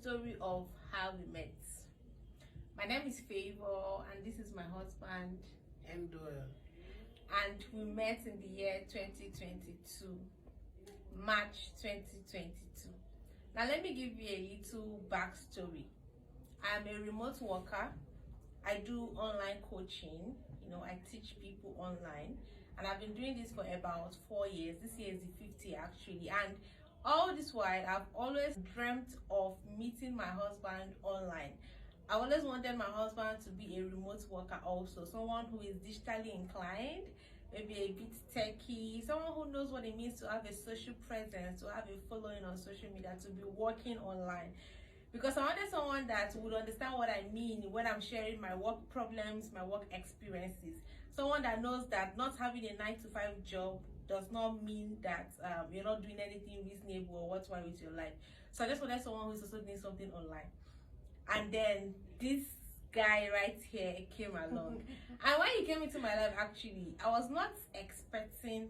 story of how we met. My name is Favour and this is my husband Endwell. And we met in the year 2022, March 2022. Now let me give you a little backstory. I'm a remote worker. I do online coaching. I teach people online, and I've been doing this for about 4 years. This year is the 5th year actually, and all this while I've always dreamt of meeting my husband online. I always wanted my husband to be a remote worker also, someone who is digitally inclined, maybe a bit techy, someone who knows what it means to have a social presence, to have a following on social media, to be working online. Because I wanted someone that would understand what I mean when I'm sharing my work problems, my work experiences. Someone that knows that not having a 9-to-5 job does not mean that you're not doing anything reasonable or what's wrong with your life. So I just wanted someone who's also doing something online. And then this guy right here came along. And when he came into my life, actually, I was not expecting,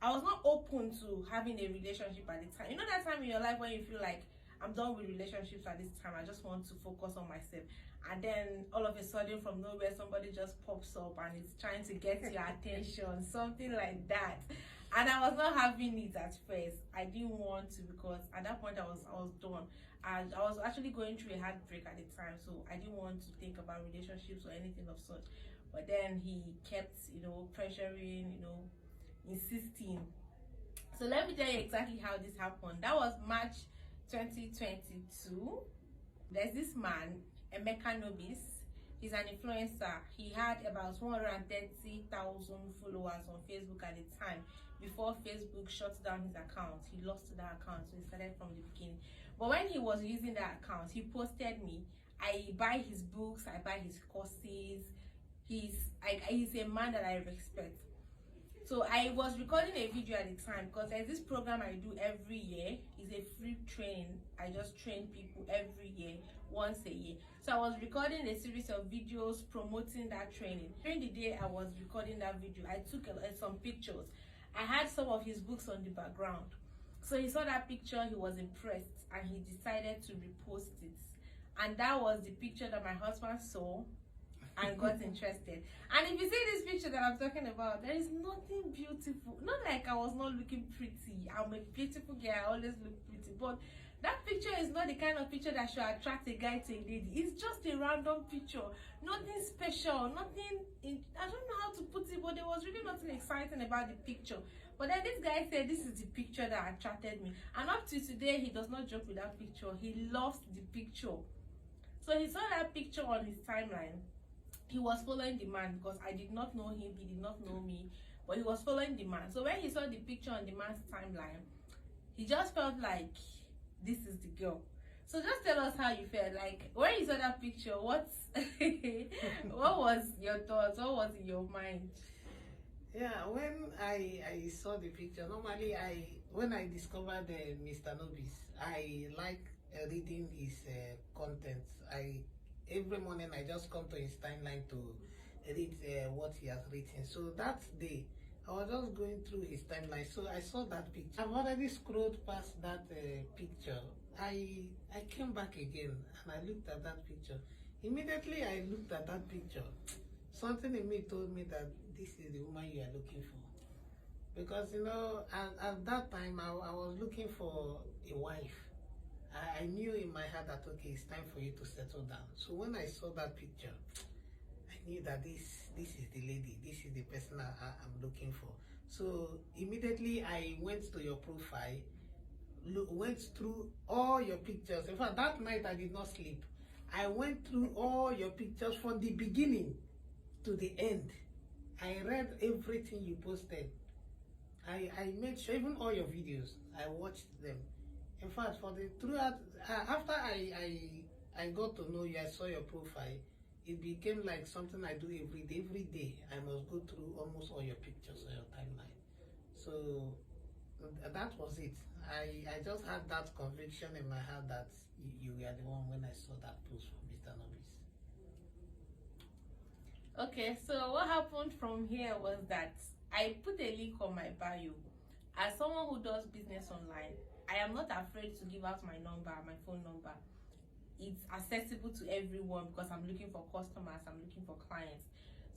I was not open to having a relationship at the time. You know that time in your life when you feel like, I'm done with relationships at this time, I just want to focus on myself. And then all of a sudden from nowhere somebody just pops up and is trying to get your attention, something like that. And I was not having it at first. I didn't want to, because at that point I was done. And I was actually going through a heartbreak at the time, so I didn't want to think about relationships or anything of such. But then he kept, pressuring, insisting. So let me tell you exactly how this happened. That was March 2022. There's this man, Emeka Nobis. He's an influencer. He had about 130,000 followers on Facebook at the time, before Facebook shut down his account. He lost that account, so he started from the beginning. But when he was using that account, he posted me. I buy his books, I buy his courses. He's a man that I respect. So I was recording a video at the time, because there's this program I do every year. It's a free training. I just train people every year, once a year. So I was recording a series of videos promoting that training. During the day I was recording that video, I took some pictures. I had some of his books on the background. So he saw that picture, he was impressed, and he decided to repost it. And that was the picture that my husband saw and got interested. And if you see this picture that I'm talking about, there is nothing beautiful. Not like I was not looking pretty. I'm a beautiful girl, I always look pretty. But that picture is not the kind of picture that should attract a guy to a lady. It's just a random picture. Nothing special, nothing, I don't know how to put it, but there was really nothing exciting about the picture. But then this guy said this is the picture that attracted me. And up to today, he does not joke with that picture. He loves the picture. So he saw that picture on his timeline. He was following the man, because I did not know him, he did not know me, but he was following the man. So when he saw the picture on the man's timeline, he just felt like this is the girl. So just tell us how you felt. Like when you saw that picture, what was your thoughts? What was in your mind? Yeah, when I saw the picture, normally when I discovered Mr. Nobis, I like reading his content. Every morning I just come to his timeline to read what he has written. So that day I was just going through his timeline, so I saw that picture. I've already scrolled past that picture. I came back again and I looked at that picture. Immediately I looked at that picture, something in me told me that this is the woman you are looking for. Because at that time I was looking for a wife. I knew in my heart that, okay, it's time for you to settle down. So when I saw that picture, I knew that this is the lady, this is the person I'm looking for. So immediately I went to your profile, went through all your pictures. In fact, that night I did not sleep. I went through all your pictures from the beginning to the end. I read everything you posted. I made sure, even all your videos, I watched them. In fact, after I got to know you, I saw your profile, it became like something I do every day. Every day, I must go through almost all your pictures on your timeline. So that was it. I just had that conviction in my heart that you were the one when I saw that post from Mr. Nobis. Okay, so what happened from here was that I put a link on my bio. As someone who does business online, I am not afraid to give out my number, my phone number. It's accessible to everyone because I'm looking for customers, I'm looking for clients.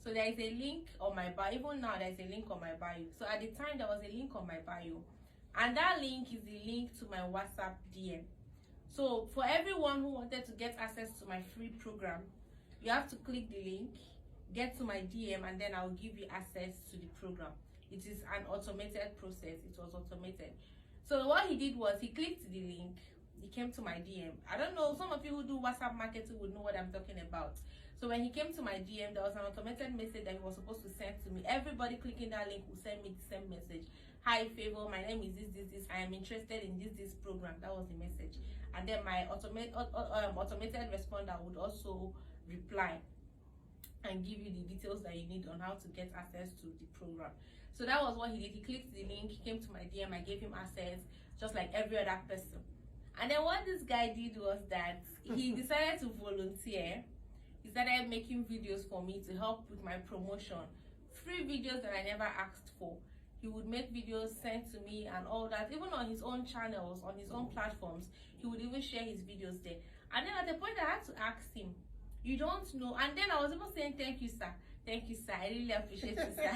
So there is a link on my bio. Even now, there's a link on my bio. So at the time, there was a link on my bio, and that link is the link to my WhatsApp DM. So for everyone who wanted to get access to my free program, you have to click the link, get to my DM, and then I'll give you access to the program. It is an automated process. It was automated. So what he did was he clicked the link, he came to my DM. I don't know, some of you who do WhatsApp marketing would know what I'm talking about. So when he came to my DM, there was an automated message that he was supposed to send to me. Everybody clicking that link will send me the same message. Hi Favour, my name is this. I am interested in this program. That was the message. And then my automated responder would also reply and give you the details that you need on how to get access to the program. So that was what he did. He clicked the link, he came to my DM, I gave him access just like every other person. And then what this guy did was that he decided to volunteer. He started making videos for me to help with my promotion. Free videos that I never asked for. He would make videos sent to me and all that. Even on his own channels, on his own platforms, he would even share his videos there. And then at the point I had to ask him, you don't know. And then I was even saying, thank you, sir. Thank you, sir. I really appreciate you, sir.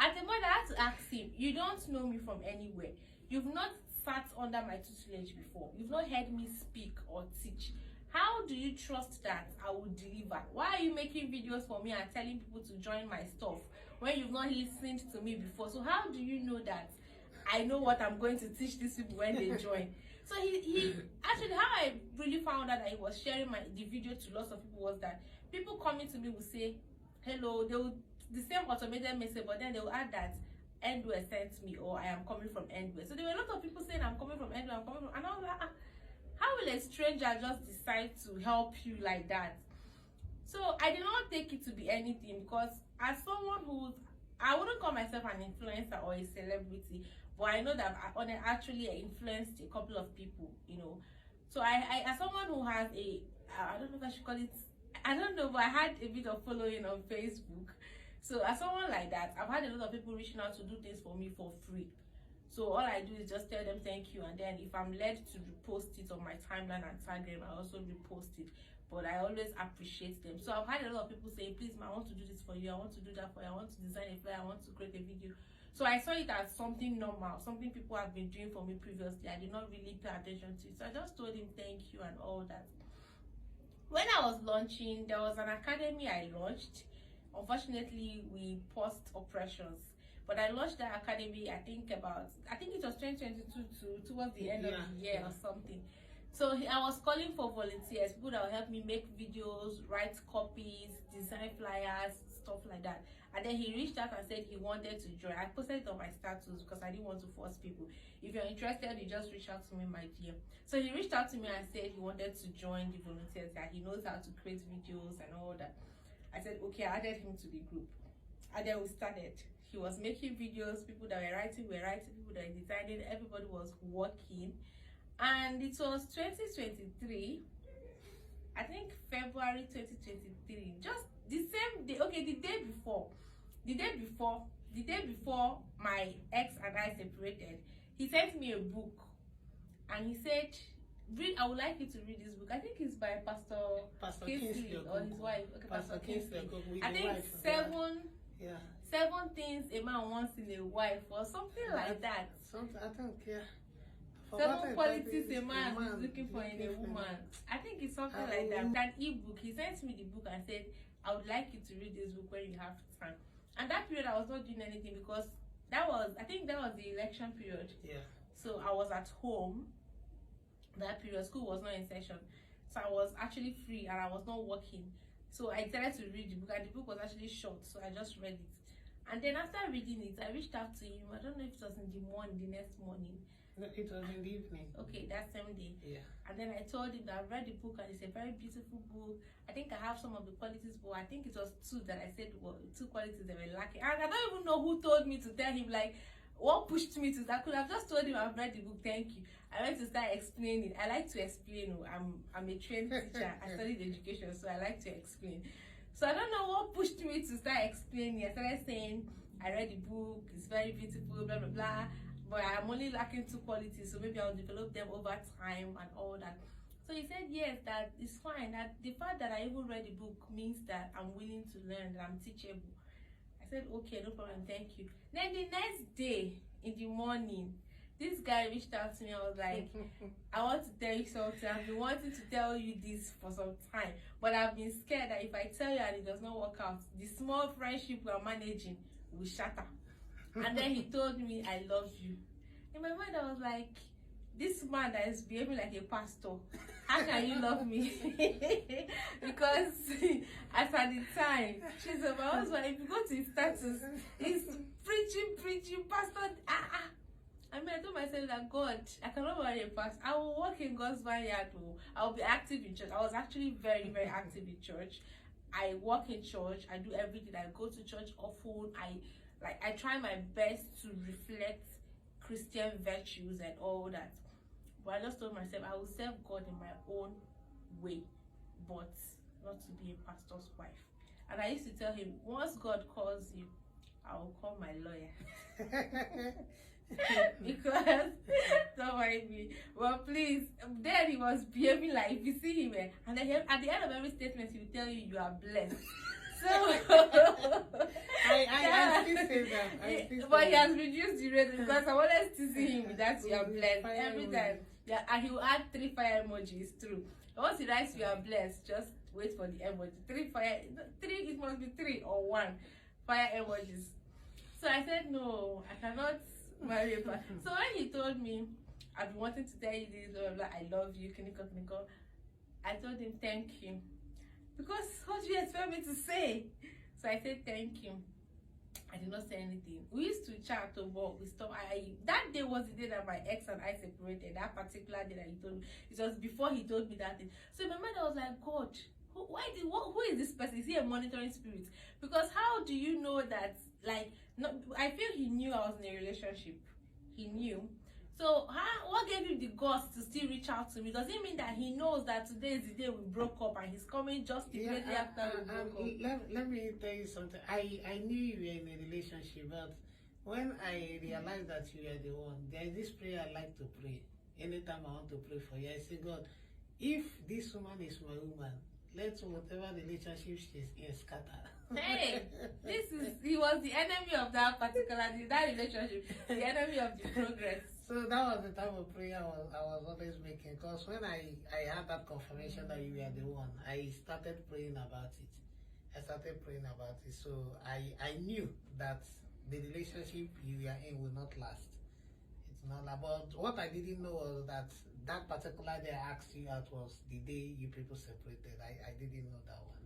At the point I had to ask him, you don't know me from anywhere. You've not sat under my tutelage before. You've not heard me speak or teach. How do you trust that I will deliver? Why are you making videos for me and telling people to join my stuff when you've not listened to me before? So how do you know that I know what I'm going to teach these people when they join? So he actually, how I really found out that he was sharing the video to lots of people was that people coming to me would say, hello, they would, the same automated message, but then they will add that Endwell sent me, or I am coming from Endwell. So there were a lot of people saying I'm coming from Endwell, I'm coming from, and I was like, how will a stranger just decide to help you like that? So I did not take it to be anything, because as someone who's, I wouldn't call myself an influencer or a celebrity, but I know that I actually influenced a couple of people, you know. So I as someone who has I don't know if I should call it, I don't know, but I had a bit of following on Facebook. So as someone like that, I've had a lot of people reaching out to do things for me for free. So all I do is just tell them thank you, and then if I'm led to repost it on my timeline and tag them, I also repost it. But I always appreciate them. So I've had a lot of people saying, please, ma, I want to do this for you, I want to do that for you, I want to design a flyer, I want to create a video. So I saw it as something normal, something people have been doing for me previously. I did not really pay attention to it. So I just told him thank you and all that. When I was launching, there was an academy I launched. Unfortunately, we paused operations. But I launched that academy, I think it was 2022 towards the end of the year or something. So I was calling for volunteers, people that will help me make videos, write copies, design flyers, stuff like that. And then he reached out and said he wanted to join. I posted it on my status because I didn't want to force people. If you're interested, you just reach out to me, my dear. So he reached out to me and said he wanted to join the volunteers, that he knows how to create videos and all that. I said, okay, I added him to the group. And then we started. He was making videos, people that were writing, people that were designing, everybody was working. And it was 2023, I think February 2023, just the same day, okay, the day before my ex and I separated, he sent me a book and he said, I would like you to read this book. I think it's by Pastor Kingsley or his wife. Okay, Pastor Kingsley. I think seven things a man wants in a wife or something like that. I think, yeah. 7 qualities a man is looking for in a woman. I think it's something like that. An ebook. He sent me the book and said, I would like you to read this book when you have time. And that period I was not doing anything because I think that was the election period. Yeah. So I was at home that period. School was not in session. So I was actually free and I was not working. So I decided to read the book, and the book was actually short, so I just read it. And then after reading it, I reached out to him. I don't know if it was in the morning, the next morning. No, it was in the evening. Okay, that same day. Yeah. And then I told him that I've read the book and it's a very beautiful book. I think I have some of the qualities, but I think it was 2 that I said were 2 qualities that were lacking. And I don't even know who told me to tell him, like, what pushed me to that. I could have just told him I've read the book, thank you. I went to start explaining. I like to explain. I'm a trained teacher. I studied education, so I like to explain. So I don't know what pushed me to start explaining. I started saying, I read the book, it's very beautiful, blah, blah, blah. but I'm only lacking 2 qualities, so maybe I'll develop them over time and all that. So he said yes, that it's fine, that the fact that I even read the book means that I'm willing to learn, that I'm teachable. I said okay, no problem, thank you. Then the next day in the morning, this guy reached out to me. I was like, I want to tell you something. I've been wanting to tell you this for some time, but I've been scared that if I tell you and it does not work out, the small friendship we're managing will shatter. And then he told me, I love you. In my mind, I was like, this man that is behaving like a pastor, how can you love me? Because as at the time, she's my husband, if you go to his status, he's preaching, pastor. I mean, I told myself that God, I cannot marry a pastor. I will walk in God's vineyard. I will be active in church. I was actually very, very active in church. I work in church. I do everything. I go to church often. I try my best to reflect Christian virtues and all that. But I just told myself I will serve God in my own way, but not to be a pastor's wife. And I used to tell him, once God calls you, I will call my lawyer. Because don't mind me. Well, please. Then he was behaving like, if you see him, and then at the end of every statement, he will tell you you are blessed. So I still say that. But he has reduced the rate because I wanted to see him with that you are blessed every time. Yeah, and he will add 3 fire emojis through. Once he writes you are blessed, just wait for the emoji. 3 fire, 3, it must be 3 or 1 fire emojis. So I said no, I cannot marry a pastor. So when he told me, I've been wanting to tell you this, blah, blah, blah, I love you, clinical. I told him thank you. Because what do you expect me to say? So I said thank you. I did not say anything. We used to chat, but we stopped. That day was the day that my ex and I separated. That particular day that he told me. It was before he told me that thing. So in my mind I was like, God, who is this person? Is he a monitoring spirit? Because how do you know that, like, no, I feel he knew I was in a relationship. He knew. So what gave him the guts to still reach out to me? Does it mean that he knows that today is the day we broke up and he's coming just immediately after we broke up? Let me tell you something. I knew you were in a relationship, but when I realized that you were the one, there is this prayer I like to pray. Anytime I want to pray for you, I say, God, if this woman is my woman, let whatever relationship she's in scatter. Hey, he was the enemy of that relationship, the enemy of the progress. So that was the type of prayer I was always making. Because when I had that confirmation that you were the one, I started praying about it. So I knew that the relationship you were in will not last. It's not about what I didn't know was that particular day I asked you out was the day you people separated. I didn't know that one.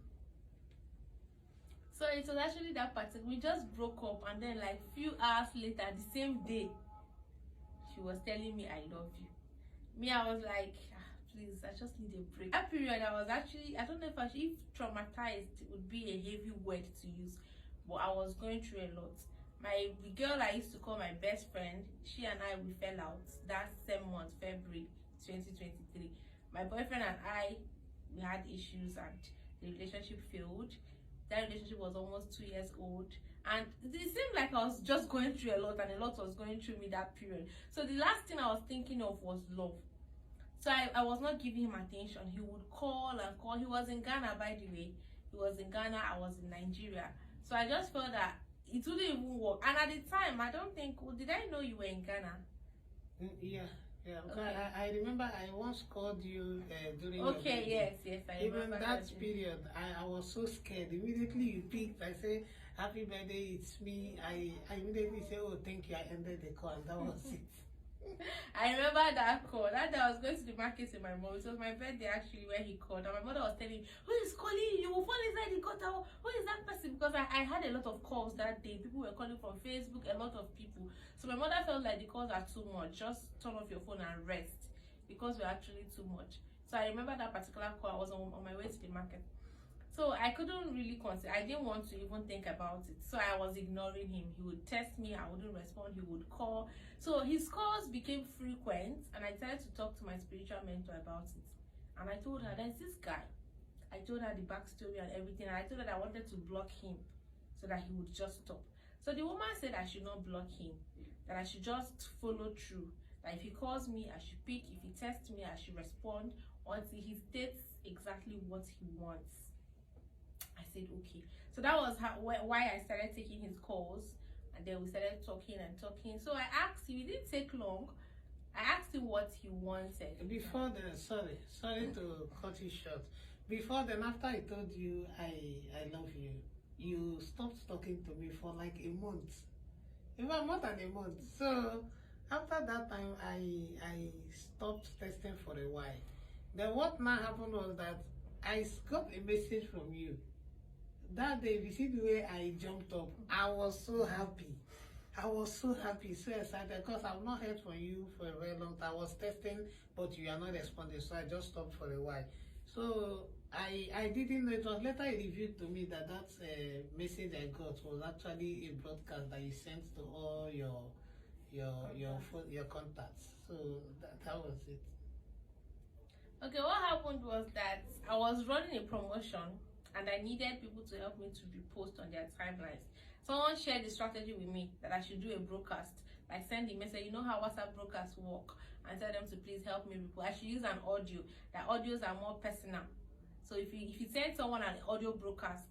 So it was actually that particular. We just broke up, and then like few hours later, the same day, she was telling me I love you. Me, I was like, please, I just need a break. That period, I was actually, I don't know if traumatized would be a heavy word to use, but I was going through a lot. The girl I used to call my best friend, she and I, we fell out that same month, February 2023. My boyfriend and I, we had issues and the relationship failed. That relationship was almost 2 years old, and it seemed like I was just going through a lot, and a lot was going through me that period. So the last thing I was thinking of was love. So I was not giving him attention. He would call and call. He was in Ghana, by the way. He was in Ghana, I was in Nigeria. So I just felt that it wouldn't even work. And at the time, I don't think, did I know you were in Ghana? Yeah. Okay. I remember I once called you during your birthday. Yes, I remember. Even that period, I was so scared. Immediately you picked, I say, happy birthday, it's me. I immediately say, oh, thank you. I ended the call, and that was it. I remember that call. That day I was going to the market with my mom. It was my birthday actually when he called. And my mother was telling me, who is calling you? You will fall inside the gutter. Who is that person? Because I had a lot of calls that day. People were calling from Facebook, a lot of people. So my mother felt like the calls are too much. Just turn off your phone and rest. Because we're actually too much. So I remember that particular call. I was on my way to the market. So I couldn't really consider. I didn't want to even think about it. So I was ignoring him. He would text me. I wouldn't respond. He would call. So his calls became frequent, and I tried to talk to my spiritual mentor about it. And I told her, there's this guy. I told her the backstory and everything. And I told her that I wanted to block him so that he would just stop. So the woman said I should not block him, that I should just follow through. That if he calls me, I should pick. If he texts me, I should respond until he states exactly what he wants. I said okay. So that was why I started taking his calls, and then we started talking and talking. So I asked him. It didn't take long. I asked him what he wanted. Before then, sorry to cut you short. Before then, after I told you I love you, you stopped talking to me for like a month. Even more than a month. So after that time, I stopped texting for a while. Then what now happened was that I got a message from you. That day, you see the way I jumped up. I was so happy. I was so happy, so excited, because I've not heard from you for a very long time. I was testing, but you are not responding, so I just stopped for a while. So I didn't know. It was later revealed to me that message I got was actually a broadcast that you sent to all your contacts. So that was it. Okay, what happened was that I was running a promotion and I needed people to help me to repost on their timelines. Someone shared the strategy with me that I should do a broadcast, like send a message, you know how WhatsApp broadcasts work, and tell them to please help me repost. I should use an audio. That audios are more personal. So if you send someone an audio broadcast,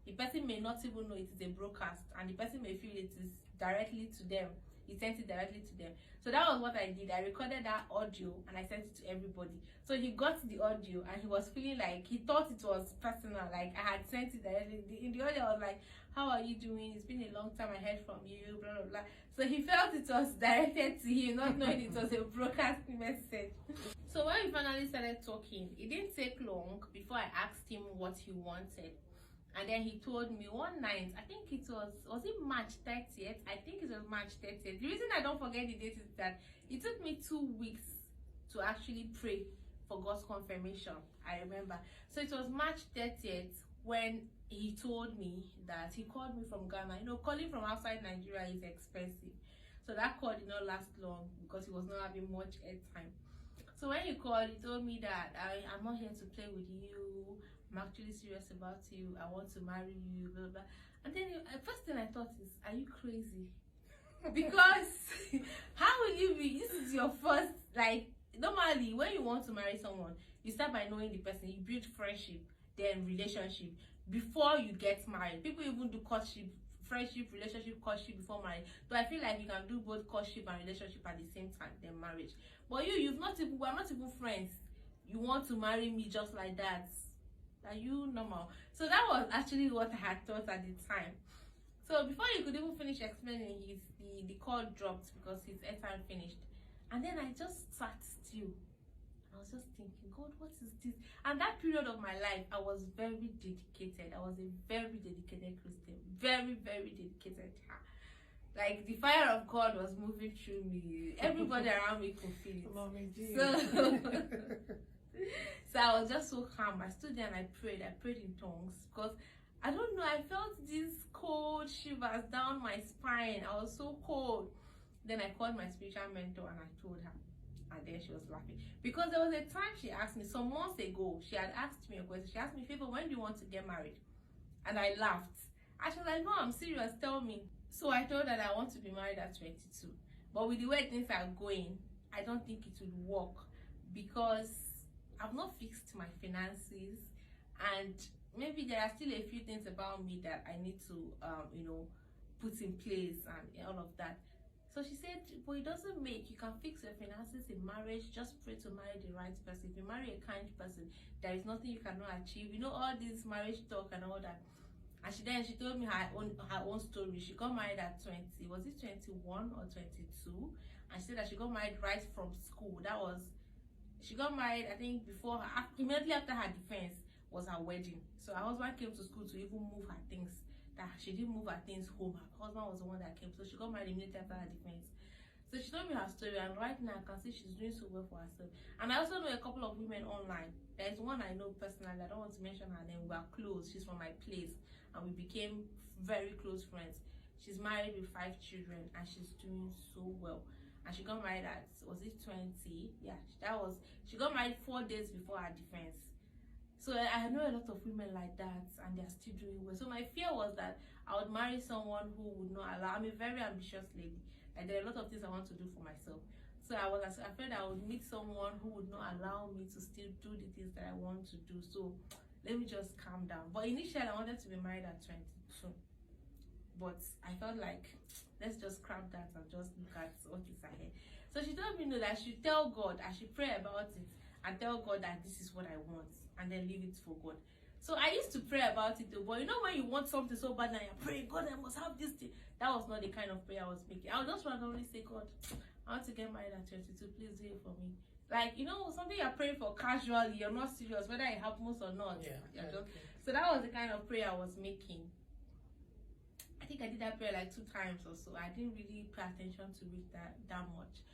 the person may not even know it is a broadcast, and the person may feel it is directly to them. He sent it directly to them. So that was what I did. I recorded that audio and I sent it to everybody. So he got the audio and he was feeling like he thought it was personal, like I had sent it directly. In the audio, I was like, "How are you doing? It's been a long time I heard from you." Blah blah blah. So he felt it was directed to him, not knowing it was a broadcast message. So when we finally started talking, it didn't take long before I asked him what he wanted. And then he told me one night, I think it was it March 30th? I think it was March 30th. The reason I don't forget the date is that it took me 2 weeks to actually pray for God's confirmation. I remember. So it was March 30th when he told me that he called me from Ghana. You know, calling from outside Nigeria is expensive. So that call did not last long because he was not having much airtime. So when he called, he told me that I'm not here to play with you. I'm actually serious about you. I want to marry you, blah, blah. And then first thing I thought is, are you crazy? Because how will you be? This is your first, like, normally when you want to marry someone, you start by knowing the person, you build friendship, then relationship before you get married. People even do courtship, friendship, relationship, courtship before marriage. So I feel like you can do both courtship and relationship at the same time, then marriage. But we're not even friends. You want to marry me just like that? Are you normal? So that was actually what I had thought at the time. So before he could even finish explaining, the call dropped because his airtime finished. And then I just sat still. I was just thinking, God, what is this? And that period of my life, I was very dedicated. I was a very dedicated Christian. Very, very dedicated. Like the fire of God was moving through me. Everybody around me could feel it. Mommy G. So I was just so calm. I stood there and I prayed in tongues because I don't know, I felt these cold shivers down my spine. I was so cold. Then I called my spiritual mentor and I told her, and then she was laughing because there was a time she asked me some months ago. She had asked me a question. She asked me, "Favour, when do you want to get married?" And I laughed. And she was like, "No, I'm serious, tell me." So I told her that I want to be married at 22. But with the way things are going, I don't think it would work because I've not fixed my finances, and maybe there are still a few things about me that I need to put in place and all of that. So she said, "But it doesn't make, you can fix your finances in marriage, just pray to marry the right person. If you marry a kind person, there is nothing you cannot achieve." You know, all this marriage talk and all that. And she told me her own story. She got married at 20, was it 21 or 22? And she said that she got married right from school. She got married, I think, immediately after her defense was her wedding. So her husband came to school to even move her things. That she didn't move her things home. Her husband was the one that came. So she got married immediately after her defense. So she told me her story, and right now I can see she's doing so well for herself. And I also know a couple of women online. There is one I know personally. I don't want to mention her name. We are close. She's from my place, and we became very close friends. She's married with 5 children, and she's doing so well. And she got married at, was it 20? Yeah, she got married 4 days before her defense. So I know a lot of women like that, and they're still doing well. So my fear was that I would marry someone who would not allow. I'm a very ambitious lady. and there are a lot of things I want to do for myself. So I was afraid I would meet someone who would not allow me to still do the things that I want to do. So let me just calm down. But initially I wanted to be married at 22, but I felt like let's just scrap that and just look at what is ahead. So she told me no, that I should tell God, I should pray about it and tell God that this is what I want, and then leave it for God. So I used to pray about it too, but you know when you want something so bad and you're praying, God, I must have this thing. That was not the kind of prayer I was making. I would just randomly say, God, I want to get married at 22, please do it for me. Like, you know, something you're praying for casually, you're not serious, whether it happens or not. Yeah. So that was the kind of prayer I was making. I think I did that prayer like 2 times or so. I didn't really pay attention to it that much.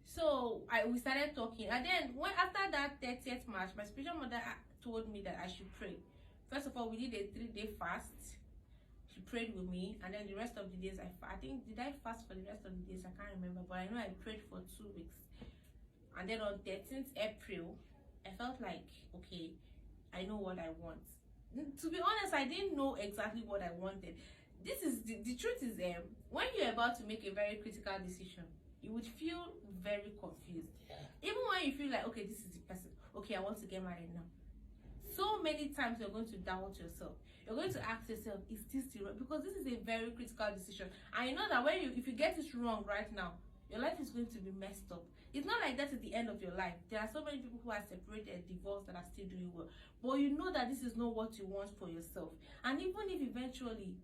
So we started talking, and then after that 30th March, my spiritual mother told me that I should pray. First of all, we did a 3-day fast. She prayed with me, and then the rest of the days I think, did I fast for the rest of the days? I can't remember, but I know I prayed for 2 weeks. And then on 13th April, I felt like, okay, I know what I want. To be honest, I didn't know exactly what I wanted. This is the truth is, when you're about to make a very critical decision, you would feel very confused. Even when you feel like, okay, this is the person, okay, I want to get married now. So many times you're going to doubt yourself. You're going to ask yourself, is this the right? Because this is a very critical decision. And you know that if you get it wrong right now, your life is going to be messed up. It's not like that at the end of your life. There are so many people who are separated, divorced, that are still doing well. But you know that this is not what you want for yourself. And even if eventually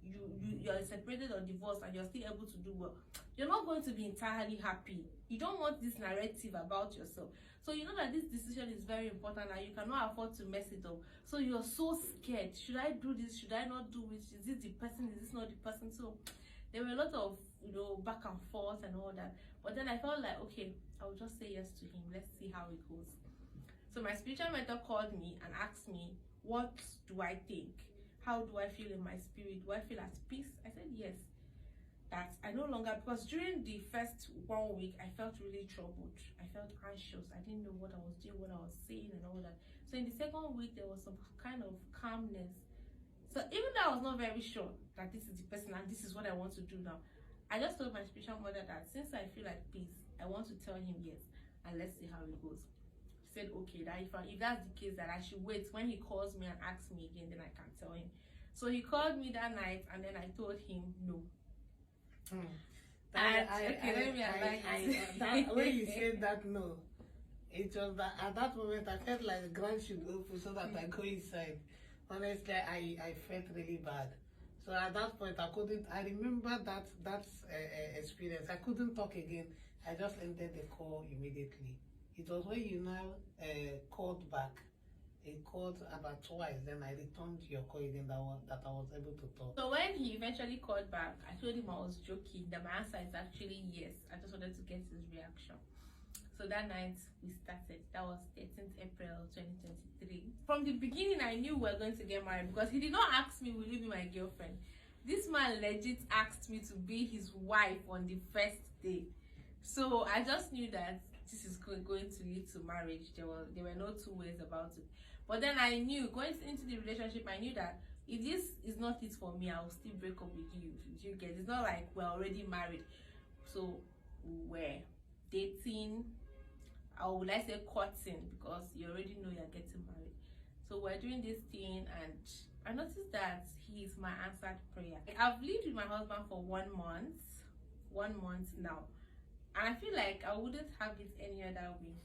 you're separated or divorced and you're still able to do well, you're not going to be entirely happy. You don't want this narrative about yourself. So you know that this decision is very important and you cannot afford to mess it up. So you're so scared. Should I do this? Should I not do it? Is this the person? Is this not the person? So there were a lot of, back and forth and all that. But then I felt like, okay, I'll just say yes to him. Let's see how it goes. So my spiritual mentor called me and asked me, what do I think? How do I feel in my spirit? Do I feel at peace? I said yes. That I no longer, because during the first 1 week, I felt really troubled. I felt anxious. I didn't know what I was doing, what I was saying and all that. So in the second week, there was some kind of calmness. So even though I was not very sure that this is the person and this is what I want to do now, I just told my spiritual mother that since I feel like peace, I want to tell him yes, and let's see how it goes. She said, okay, that if that's the case, that I should wait. When he calls me and asks me again, then I can tell him. So he called me that night, and then I told him no. When you said that no, it was that at that moment I felt like the ground should open so that I go inside. Honestly, I felt really bad. So at that point I remember that experience. I couldn't talk again. I just ended the call immediately. It was when you now called back. He called about twice, then I returned your call again that I was able to talk. So when he eventually called back, I told him I was joking, that my answer is actually yes. I just wanted to get his reaction. So that night we started. That was 13th April 2023. From the beginning I knew we were going to get married, because he did not ask me, will you be my girlfriend? This man legit asked me to be his wife on the first day. So I just knew that this is going to lead to marriage. There were no two ways about it. But then I knew, going into the relationship, I knew that if this is not it for me, I will still break up with you. You get, it's not like we're already married. So we're dating, or would I say courting, because you already know you're getting married. So we're doing this thing, and I noticed that he is my answered prayer. I've lived with my husband for 1 month. 1 month now. And I feel like I wouldn't have it any other way.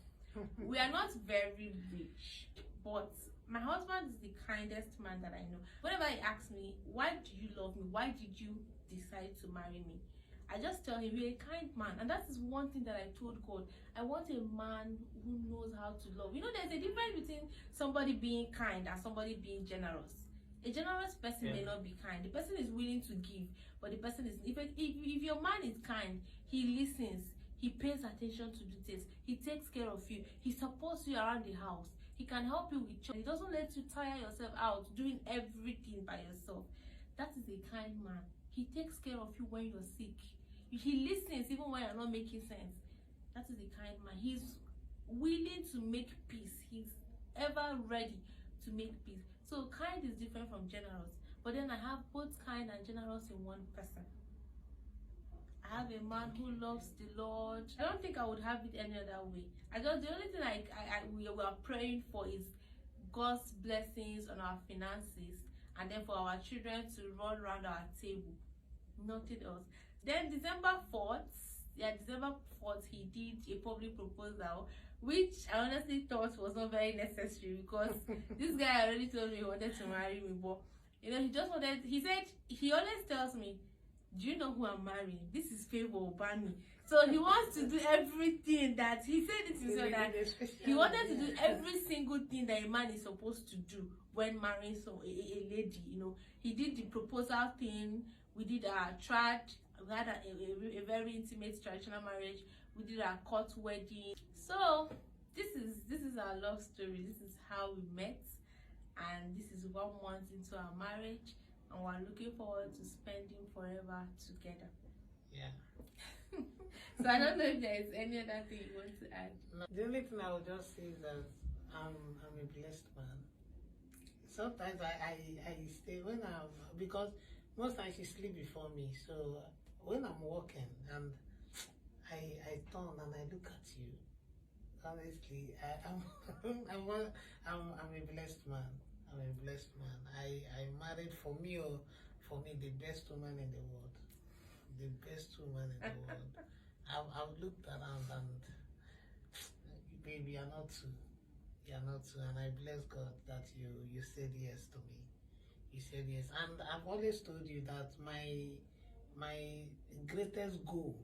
We are not very rich, but my husband is the kindest man that I know. Whenever he asks me, why do you love me? Why did you decide to marry me? I just tell him, you're a kind man. And that is one thing that I told God. I want a man who knows how to love. You know, there's a difference between somebody being kind and somebody being generous. A generous person may not be kind. The person is willing to give, but the person is, if your man is kind, he listens. He pays attention to details. He takes care of you. He supports you around the house. He can help you with chores. He doesn't let you tire yourself out doing everything by yourself. That is a kind man. He takes care of you when you're sick. He listens even when you're not making sense. That is a kind man. He's willing to make peace. He's ever ready to make peace. So kind is different from generous. But then I have both kind and generous in one person. I have a man who loves the Lord. I don't think I would have it any other way. I just, the only thing we are praying for is God's blessings on our finances, and then for our children to run around our table. Nothing else. Then December 4th, he did a public proposal, which I honestly thought was not very necessary, because this guy already told me he wanted to marry me. But you know, he said, he always tells me, do you know who I'm marrying? This is Favour Ubani. So he wants to do everything that he said it himself, that he wanted to do every single thing that a man is supposed to do when marrying a lady. You know, he did the proposal thing. We did our we had a very intimate traditional marriage. We did our court wedding. So this is our love story. This is how we met, and this is 1 month into our marriage, and we're looking forward to spending forever together. Yeah. So I don't know if there is any other thing you want to add. No, the only thing I would just say is that I'm a blessed man. Sometimes I stay because most times she sleep before me. So when I'm walking and I turn and I look at you, honestly, I'm a blessed man. I'm a blessed man. I married for me the best woman in the world. The best woman in the world. I've looked around and baby, you're not too. You're not too, and I bless God that you said yes to me. You said yes, and I've always told you that my greatest goal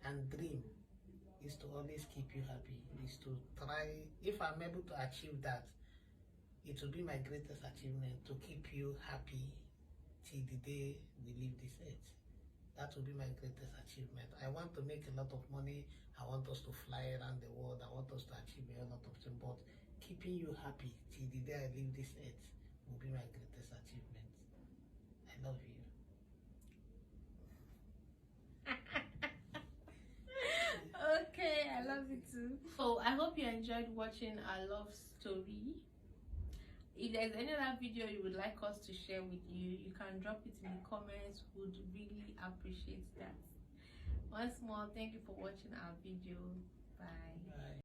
and dream is to always keep you happy. Is to try, if I'm able to achieve that, it will be my greatest achievement to keep you happy till the day we leave this earth. That will be my greatest achievement. I want to make a lot of money. I want us to fly around the world. I want us to achieve a lot of things. But keeping you happy till the day I leave this earth will be my greatest achievement. I love you. Okay, I love you too. So I hope you enjoyed watching our love story. If there's any other video you would like us to share with you, you can drop it in the comments. Would really appreciate that. Once more, thank you for watching our video. Bye.